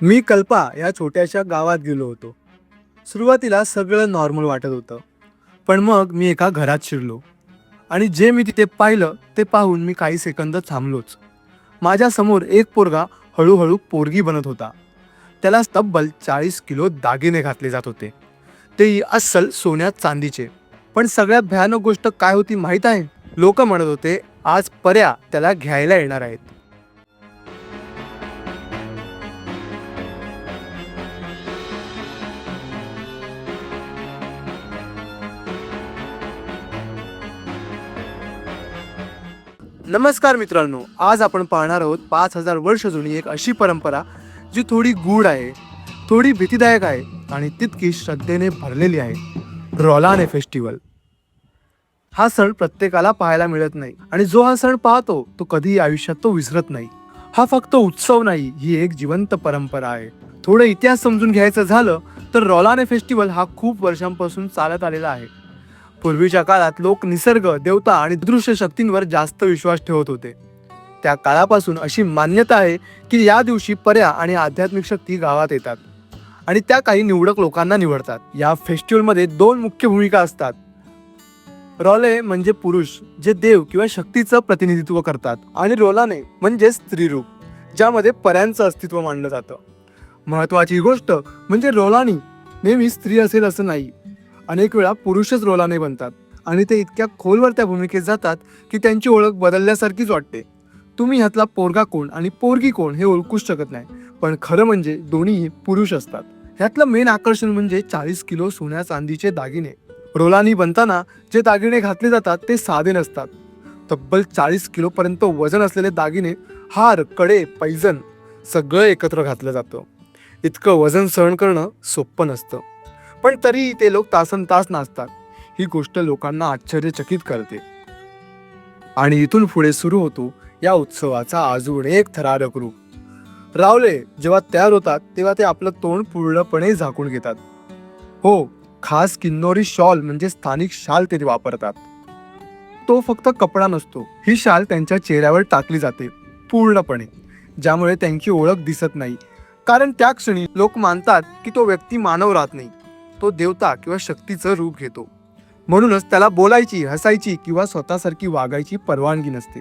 मी कल्पा या छोट्याशा गावात गेलो होतो. सुरुवातीला सगळं नॉर्मल वाटत होतं. पण मग मी एका घरात शिरलो आणि जे मी तिथे पाहिलं ते पाहून मी काही सेकंद थांबलोच. माझ्या समोर एक पोरगा हळूहळू पोरगी बनत होता. त्याला तब्बल 40 किलो दागिने घातले जात होते. तेही अस्सल सोन्यात चांदीचे. पण सगळ्यात भयानक गोष्ट काय होती माहीत आहे? लोक म्हणत होते आज पर्या त्याला घ्यायला येणार आहेत. नमस्कार मित्रांनो, आज आपण पाहणार आहोत 5000 वर्ष जुनी एक अशी परंपरा जी थोडी गूढ आहे, थोडी भीतीदायक आहे आणि तितकी श्रद्धेने भरलेली आहे. रॉलाने फेस्टिवल हा सण प्रत्येकाला पाहायला मिळत नाही आणि जो हा सण पाहतो तो कधीही आयुष्यात तो विसरत नाही. हा फक्त उत्सव नाही, ही एक जिवंत परंपरा आहे. थोडं इतिहास समजून घ्यायचं झालं तर रॉलाने फेस्टिवल हा खूप वर्षांपासून चालत आलेला आहे. पूर्वीच्या काळात लोक निसर्ग, देवता आणि दृश्य शक्तींवर जास्त विश्वास ठेवत होते. त्या काळापासून अशी मान्यता आहे की या दिवशी पर्या आणि आध्यात्मिक शक्ती गावात येतात आणि त्या काही निवडक लोकांना निवडतात. या फेस्टिवलमध्ये दोन मुख्य भूमिका असतात. रॉले म्हणजे पुरुष जे देव किंवा शक्तीचं प्रतिनिधित्व करतात आणि रोलाने म्हणजे स्त्रीरूप ज्यामध्ये पर्यांचं अस्तित्व मानलं जातं. महत्वाची गोष्ट म्हणजे रोलानी नेहमी स्त्री असेल असं नाही. अनेक वेळा पुरुषच रोलाने बनतात आणि ते इतक्या खोलवर त्या भूमिकेत जातात की त्यांची ओळख बदलल्यासारखीच वाटते. तुम्ही ह्यातला पोरगा कोण आणि पोरगी कोण हे ओळखूच शकत नाही, पण खरं म्हणजे दोन्हीही पुरुष असतात. ह्यातलं मेन आकर्षण म्हणजे 40 किलो सोन्या चांदीचे दागिने. रोलानी बनताना जे दागिने घातले जातात ते साधे नसतात. तब्बल 40 किलो पर्यंत वजन असलेले दागिने, हार, कडे, पैजण सगळं एकत्र घातलं जातं. इतकं वजन सहन करणं सोपं नसतं, पण तरीही ते लोक तासनतास नाचतात. ही गोष्ट लोकांना आश्चर्यचकित करते. आणि इथून पुढे सुरू होतो या उत्सवाचा अजून एक थरारक रूप. रावले जेव्हा तयार होतात तेव्हा ते आपलं तोंड पूर्णपणे झाकून घेतात. हो, खास किन्नौरी शॉल म्हणजे स्थानिक शाल ते वापरतात. तो फक्त कपडा नसतो, ही शाल त्यांच्या चेहऱ्यावर टाकली जाते पूर्णपणे, ज्यामुळे त्यांची ओळख दिसत नाही. कारण त्या क्षणी लोक मानतात की तो व्यक्ती मानव राहत नाही, तो देवता किंवा शक्तीचं रूप घेतो. म्हणूनच त्याला बोलायची, हसायची किंवा स्वतःसारखी वागायची परवानगी नसते.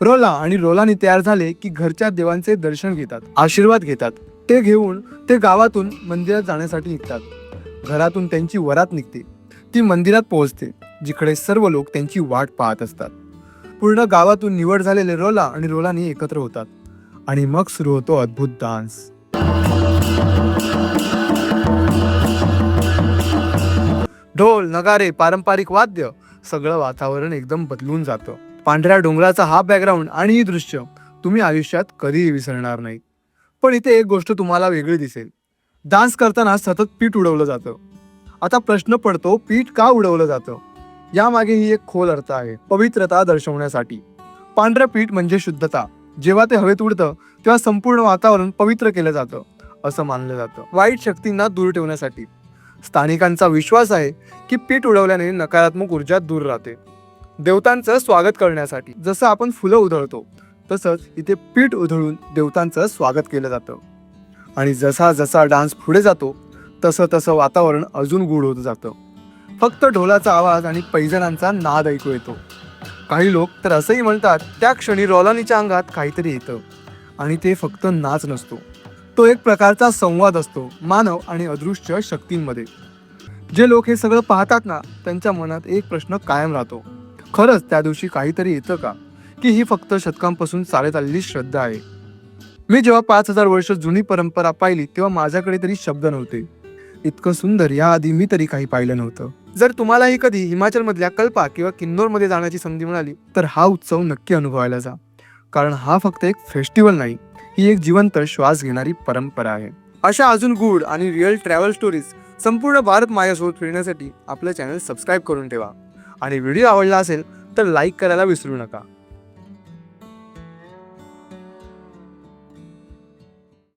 रोला आणि रोलानी तयार झाले की घरच्या देवांचे दर्शन घेतात, आशीर्वाद घेतात. ते घेऊन ते गावातून मंदिरात जाण्यासाठी निघतात. घरातून त्यांची वरात निघते, ती मंदिरात पोहोचते जिकडे सर्व लोक त्यांची वाट पाहत असतात. पूर्ण गावातून निवड झालेले रोला आणि रोलानी एकत्र होतात आणि मग सुरू होतो अद्भुत डान्स. ढोल, नगारे, पारंपरिक वाद्य, सगळं वातावरण एकदम बदलून जातं. पांढऱ्या डोंगराचा हा बॅकग्राऊंड आणि ही दृश्य तुम्ही आयुष्यात कधीही विसरणार नाही. पण इथे एक गोष्ट तुम्हाला वेगळी दिसेल. डान्स करताना सतत पीठ उडवलं जातं. आता प्रश्न पडतो, पीठ का उडवलं जातं? यामागे ही एक खोल अर्थ आहे. पवित्रता दर्शवण्यासाठी. पांढरं पीठ म्हणजे शुद्धता. जेव्हा ते हवेत उडतं तेव्हा संपूर्ण वातावरण पवित्र केलं जातं असं मानलं जातं. वाईट शक्तींना दूर ठेवण्यासाठी. स्थानिकांचा विश्वास आहे की पीठ उडवल्याने नकारात्मक ऊर्जा दूर राहते. देवतांचं स्वागत करण्यासाठी. जसं आपण फुलं उधळतो तसंच इथे पीठ उधळून देवतांचं स्वागत केलं जातं. आणि जसा जसा डान्स पुढे जातो तसं तसं वातावरण अजून गूढ होत जातं. फक्त ढोलाचा आवाज आणि पैजणांचा नाद ऐकू येतो. काही लोक तर असंही म्हणतात त्या क्षणी रोलानीच्या अंगात काहीतरी येतं आणि ते फक्त नाच नसतो, तो एक प्रकारचा संवाद असतो मानव आणि अदृश्य शक्तींमध्ये. जे लोक हे सगळं पाहतात ना, त्यांच्या मनात एक प्रश्न कायम राहतो, खरंच त्या दिवशी काहीतरी येतं का, की ही फक्त शतकांपासून चालत आलेली श्रद्धा आहे? मी जेव्हा 5000 वर्ष जुनी परंपरा पाहिली तेव्हा माझ्याकडे तरी शब्द नव्हते. इतकं सुंदर याआधी मी तरी काही पाहिलं नव्हतं. जर तुम्हालाही कधी हिमाचलमधल्या कल्पा किंवा किन्नौरमध्ये जाण्याची संधी मिळाली तर हा उत्सव नक्की अनुभवायला जा. कारण हा फक्त एक फेस्टिवल नाही, ही एक जिवंत श्वास घेणारी परंपरा आहे. अशा अजून गूढ आणि रिअल ट्रॅव्हल स्टोरीज संपूर्ण भारत माझ्यासोबत फिरण्यासाठी आपलं चॅनल सबस्क्राईब करून ठेवा आणि व्हिडिओ आवडला असेल तर लाईक करायला विसरू नका.